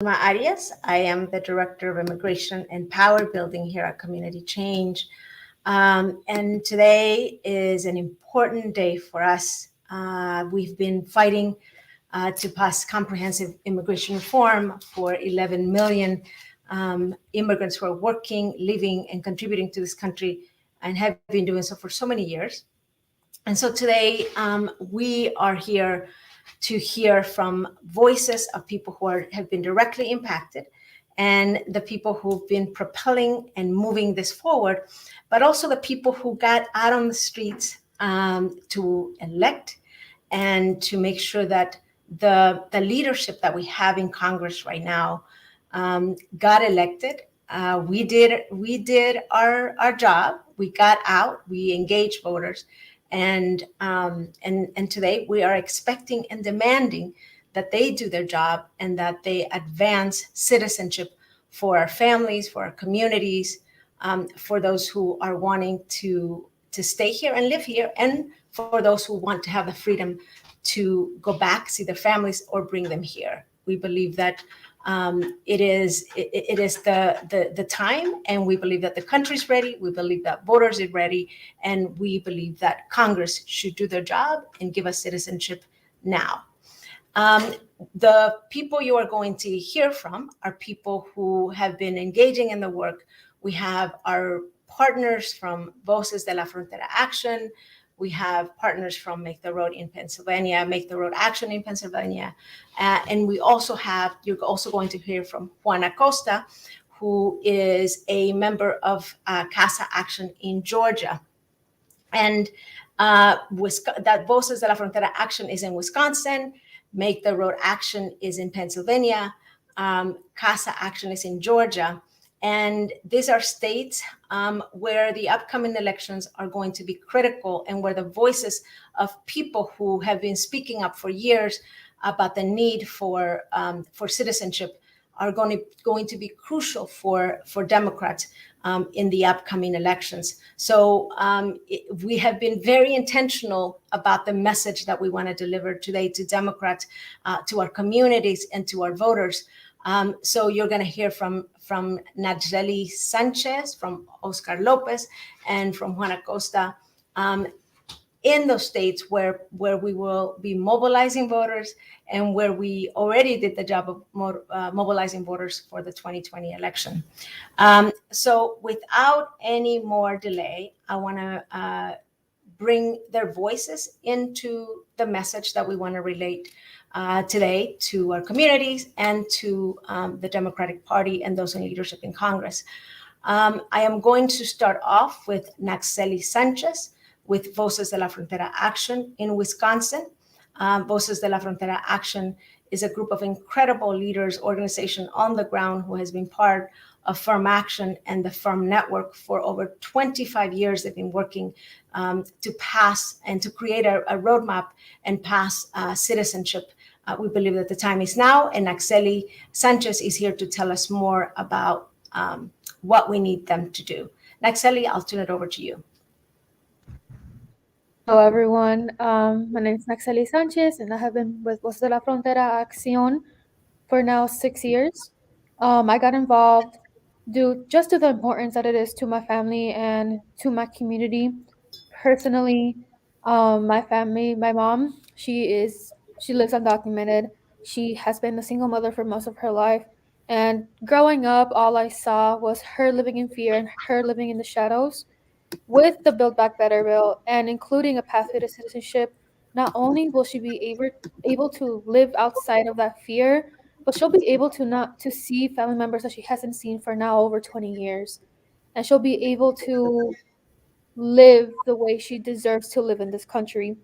Arias. I am the Director of Immigration and Power Building here at Community Change. And today is an important day for us. We've been fighting to pass comprehensive immigration reform for 11 million immigrants who are working, living, and contributing to this country and have been doing so for so many years. And so today we are here to hear from voices of people who have been directly impacted and the people who've been propelling and moving this forward, but also the people who got out on the streets to elect and to make sure that the leadership that we have in Congress right now got elected. We did our job. We got out. We engaged voters. And today we are expecting and demanding that they do their job and that they advance citizenship for our families, for our communities, for those who are wanting to stay here and live here, and for those who want to have the freedom to go back, see their families, or bring them here. We believe that it is the time, and we believe that the country's ready. We believe that voters are ready, and we believe that Congress should do their job and give us citizenship now. The people you are going to hear from are people who have been engaging in the work. We have our partners from Voces de la Frontera Action. We have partners from Make the Road in Pennsylvania, Make the Road Action in Pennsylvania. And you're also going to hear from Juana Costa, who is a member of Casa Action in Georgia. And that Voces de la Frontera Action is in Wisconsin, Make the Road Action is in Pennsylvania, Casa Action is in Georgia. And these are states where the upcoming elections are going to be critical, and where the voices of people who have been speaking up for years about the need for citizenship are going to be crucial for Democrats in the upcoming elections. So we have been very intentional about the message that we want to deliver today to Democrats, to our communities, and to our voters. So you're going to hear from Ali Sanchez, from Oscar Lopez, and from Juana Costa in those states where we will be mobilizing voters, and where we already did the job of mobilizing voters for the 2020 election. So without any more delay, I want to bring their voices into the message that we want to relate today to our communities and to the Democratic Party and those in leadership in Congress. I am going to start off with Ali Sanchez with Voces de la Frontera Action in Wisconsin. Voces de la Frontera Action is a group of incredible leaders, organization on the ground, who has been part of Firm Action and the Firm Network for over 25 years. They've been working to pass and to create a roadmap and pass citizenship. We believe that the time is now, and Ali Sanchez is here to tell us more about what we need them to do. Ali, I'll turn it over to you. Hello, everyone. My name is Ali Sanchez, and I have been with Voces de la Frontera Acción for now 6 years. I got involved due to the importance that it is to my family and to my community. Personally, my mom, she lives undocumented. She has been a single mother for most of her life. And growing up, all I saw was her living in fear and her living in the shadows. With the Build Back Better bill and including a pathway to citizenship, not only will she be able to live outside of that fear, but she'll be able to see family members that she hasn't seen for now over 20 years. And she'll be able to live the way she deserves to live in this country.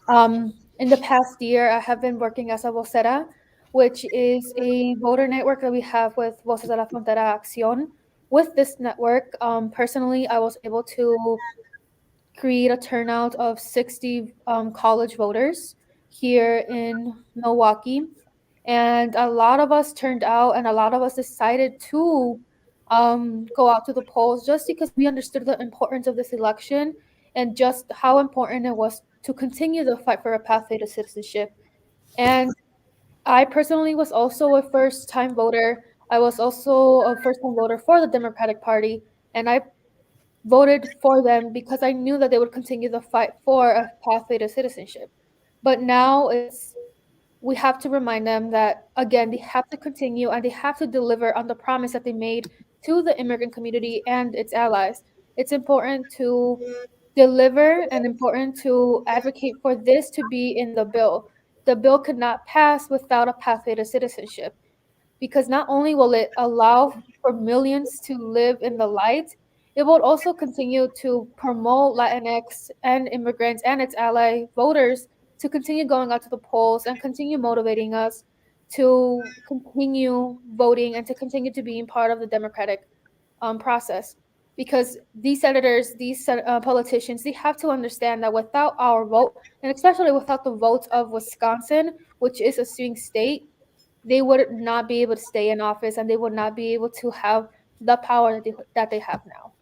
In the past year, I have been working as a vocera, which is a voter network that we have with Voces de la Frontera Acción. With this network, personally, I was able to create a turnout of 60 college voters here in Milwaukee. And a lot of us turned out, and a lot of us decided to go out to the polls just because we understood the importance of this election and just how important it was to continue the fight for a pathway to citizenship. And I personally was also a first-time voter. I was also a first-time voter for the Democratic Party, and I voted for them because I knew that they would continue the fight for a pathway to citizenship. But now we have to remind them that, again, they have to continue and they have to deliver on the promise that they made to the immigrant community and its allies. It's important to deliver and important to advocate for this to be in the bill. The bill could not pass without a pathway to citizenship, because not only will it allow for millions to live in the light, it will also continue to promote Latinx and immigrants and its ally voters to continue going out to the polls and continue motivating us to continue voting and to continue to being part of the democratic process. Because these senators, these politicians, they have to understand that without our vote, and especially without the votes of Wisconsin, which is a swing state, they would not be able to stay in office and they would not be able to have the power that they have now.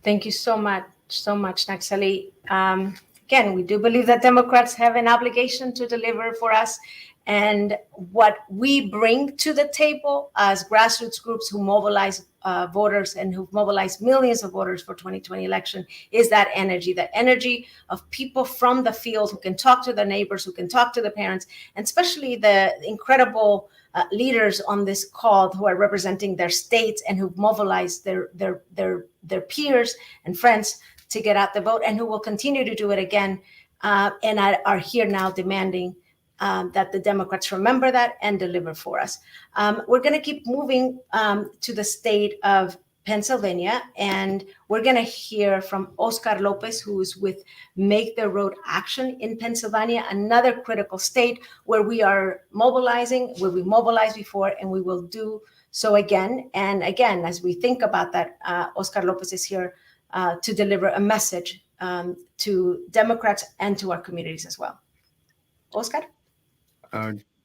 Thank you so much, Naxali. Again, we do believe that Democrats have an obligation to deliver for us. And what we bring to the table as grassroots groups who mobilize voters and who've mobilized millions of voters for 2020 election is that energy of people from the field who can talk to their neighbors, who can talk to the parents, and especially the incredible leaders on this call who are representing their states and who've mobilized their peers and friends to get out the vote, and who will continue to do it again, and are here now demanding that the Democrats remember that and deliver for us. We're going to keep moving to the state of Pennsylvania, and we're going to hear from Oscar Lopez, who's with Make the Road Action in Pennsylvania, another critical state where we are mobilizing, where we mobilized before, and we will do so again. And again, as we think about that, Oscar Lopez is here to deliver a message to Democrats and to our communities as well. Oscar?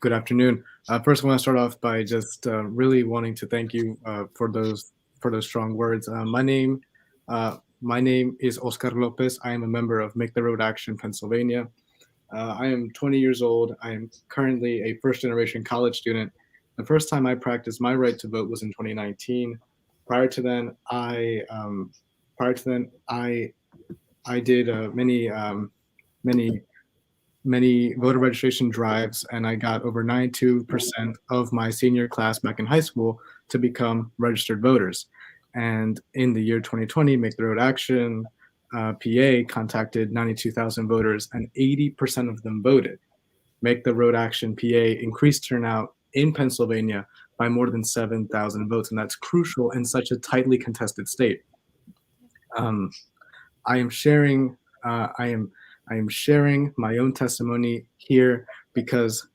Good afternoon. First, I want to start off by just really wanting to thank you for those strong words. My name is Oscar Lopez. I am a member of Make the Road Action Pennsylvania. I am 20 years old. I am currently a first-generation college student. The first time I practiced my right to vote was in 2019. Prior to then, I did many voter registration drives, and I got over 92% of my senior class back in high school to become registered voters. And in the year 2020, Make the Road Action PA contacted 92,000 voters, and 80% of them voted. Make the Road Action PA increased turnout in Pennsylvania by more than 7,000 votes, and that's crucial in such a tightly contested state. I am sharing my own testimony here because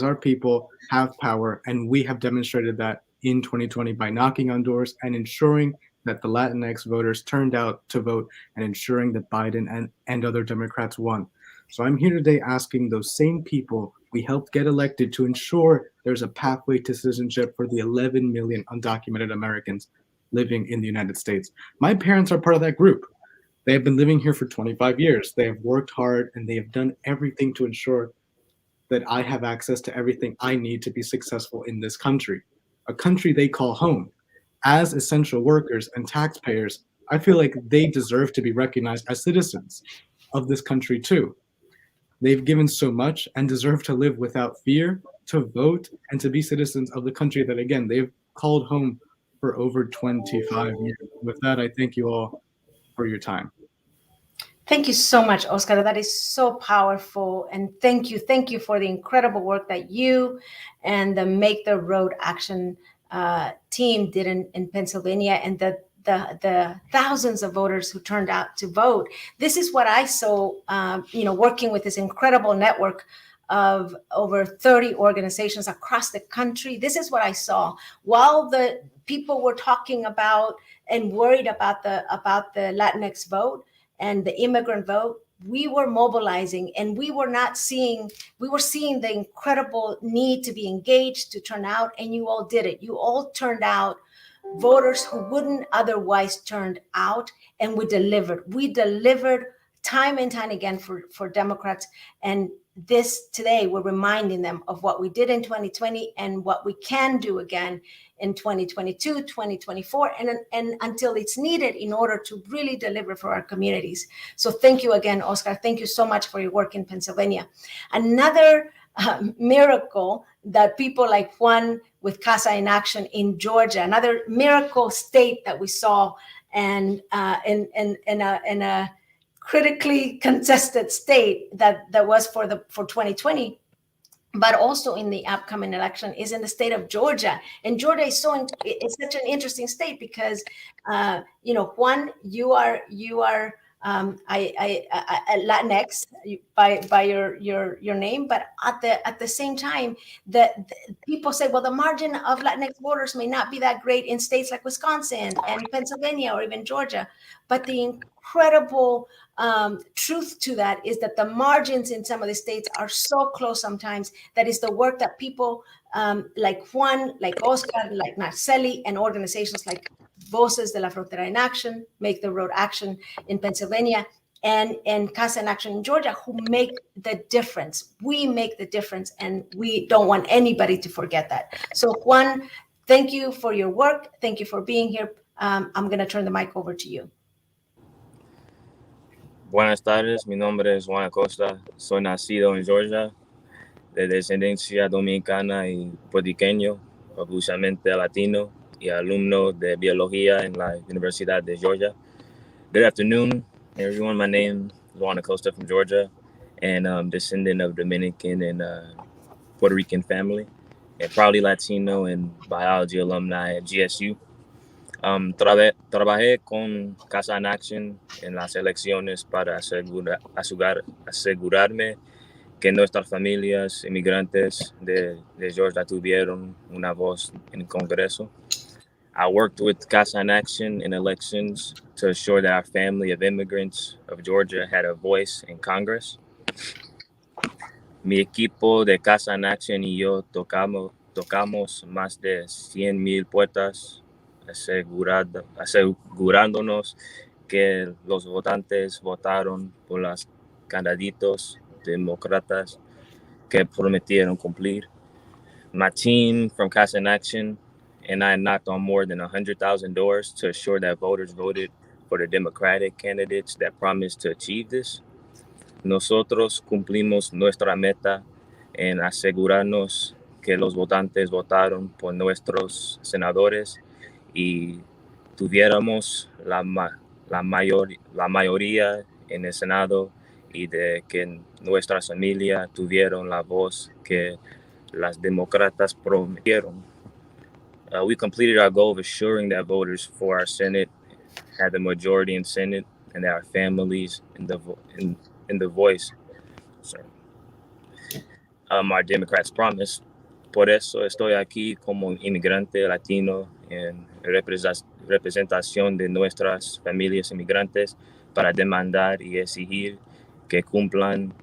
our people have power, and we have demonstrated that in 2020 by knocking on doors and ensuring that the Latinx voters turned out to vote, and ensuring that Biden and other Democrats won. So I'm here today asking those same people we helped get elected to ensure there's a pathway to citizenship for the 11 million undocumented Americans living in the United States. My parents are part of that group. They have been living here for 25 years. They have worked hard, and they have done everything to ensure that I have access to everything I need to be successful in this country, a country they call home. As essential workers and taxpayers, I feel like they deserve to be recognized as citizens of this country too. They've given so much and deserve to live without fear, to vote, and to be citizens of the country that, again, they've called home for over 25 years. With that, I thank you all for your time. Thank you so much, Oscar. That is so powerful. And thank you for the incredible work that you and the Make the Road Action team did in Pennsylvania, and the thousands of voters who turned out to vote. This is what I saw, working with this incredible network of over 30 organizations across the country. This is what I saw. While the people were talking about and worried about the Latinx vote and the immigrant vote, we were mobilizing, and we were seeing the incredible need to be engaged, to turn out, and you all did it. You all turned out voters who wouldn't otherwise turned out, and we delivered. We delivered time and time again for Democrats. And this today, we're reminding them of what we did in 2020 and what we can do again in 2022, 2024, and until it's needed in order to really deliver for our communities. So thank you again, Oscar. Thank you so much for your work in Pennsylvania. Another miracle that people like Juan with Casa in Action in Georgia, another miracle state that we saw, and in a critically contested state that was for 2020, but also in the upcoming election, is in the state of Georgia. And Georgia is it's such an interesting state because Juan, you are Latinx by your name, but at the same time, the people say, well, the margin of Latinx voters may not be that great in states like Wisconsin and Pennsylvania or even Georgia, but the incredible truth to that is that the margins in some of the states are so close sometimes that is the work that people like Juan, like Oscar, like Marceli, and organizations like Voces de la Frontera in Action, Make the Road Action in Pennsylvania, and Casa in Action in Georgia, who make the difference. We make the difference, and we don't want anybody to forget that. So Juan, thank you for your work. Thank you for being here. I'm going to turn the mic over to you. Buenas tardes, mi nombre es Juana Costa, soy nacido en Georgia, de descendencia dominicana y puertorriqueño, orgullosamente latino y alumno de biología en la Universidad de Georgia. Good afternoon, everyone. My name is Juana Costa from Georgia, and I'm descendant of Dominican and Puerto Rican family, and proudly Latino and biology alumni at GSU. Trabajé con Casa en Action en las elecciones para asegurarme que nuestras familias inmigrantes de Georgia tuvieron una voz en el Congreso. I worked with Casa en Action in elections to assure that our family of immigrants of Georgia had a voice in Congress. Mi equipo de Casa en Action y yo tocamos más de 100,000 puertas, asegurándonos que los votantes votaron por los candidatos demócratas que prometieron cumplir. My team from Casa en Action and I knocked on more than 100,000 doors to assure that voters voted for the Democratic candidates that promised to achieve this. Nosotros cumplimos nuestra meta en asegurarnos que los votantes votaron por nuestros senadores y tuviéramos la mayoría en el Senado y de que nuestras familias tuvieron la voz que las demócratas prometieron. We completed our goal of assuring that voters for our Senate had the majority in Senate and that our families in the voice. Sorry. Our Democrats promised. Por eso estoy aquí como inmigrante latino en representación de nuestras familias inmigrantes para demandar y exigir que cumplan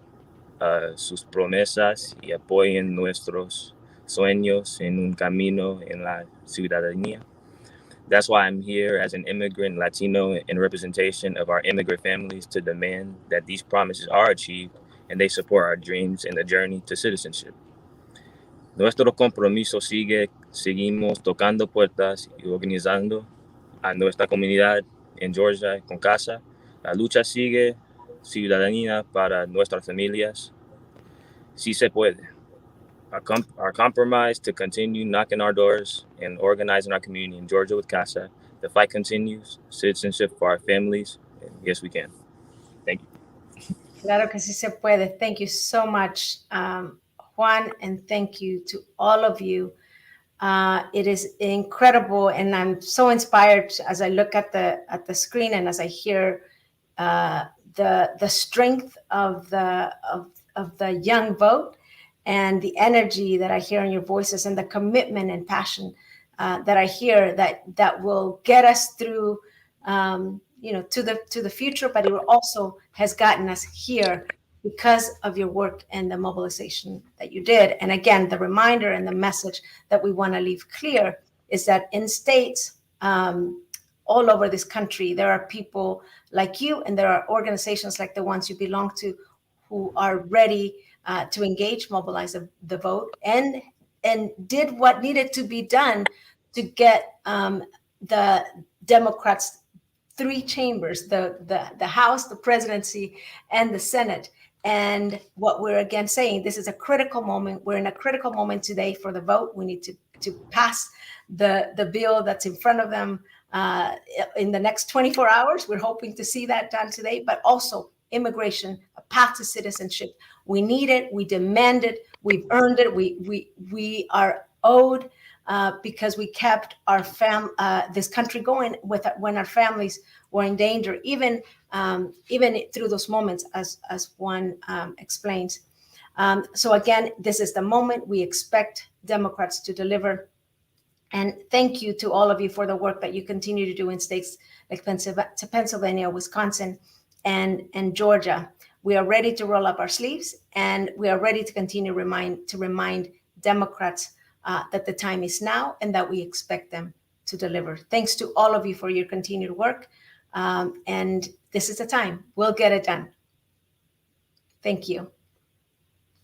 sus promesas y apoyen nuestros sueños en un camino en la ciudadanía. That's why I'm here as an immigrant Latino in representation of our immigrant families to demand that these promises are achieved and they support our dreams in the journey to citizenship. Nuestro compromiso seguimos tocando puertas y organizando a nuestra comunidad en Georgia con Casa. La lucha sigue, ciudadanía para nuestras familias. Sí se puede. Our compromise to continue knocking our doors and organizing our community in Georgia with Casa. The fight continues. Citizenship for our families. And yes, we can. Thank you. Claro que sí se puede. Thank you so much, Juan, and thank you to all of you. It is incredible, and I'm so inspired as I look at the screen and as I hear the strength of the young vote and the energy that I hear in your voices and the commitment and passion that I hear that will get us through, to the future, but it also has gotten us here because of your work and the mobilization that you did. And again, the reminder and the message that we want to leave clear is that in states all over this country. There are people like you, and there are organizations like the ones you belong to who are ready to engage, mobilize the vote, and did what needed to be done to get the Democrats three chambers, the House, the presidency, and the Senate. And what we're again saying, this is a critical moment. We're in a critical moment today for the vote. We need to pass the bill that's in front of them in the next 24 hours. We're hoping to see that done today, but also immigration, a path to citizenship. We need it. We demand it. We've earned it. We are owed because we kept our this country going when our families were in danger, even through those moments, as Juan explains. So again, this is the moment. We expect Democrats to deliver. And thank you to all of you for the work that you continue to do in states like Pennsylvania, Wisconsin, and Georgia. We are ready to roll up our sleeves, and we are ready to continue to remind Democrats that the time is now and that we expect them to deliver. Thanks to all of you for your continued work. And this is the time. We'll get it done. Thank you.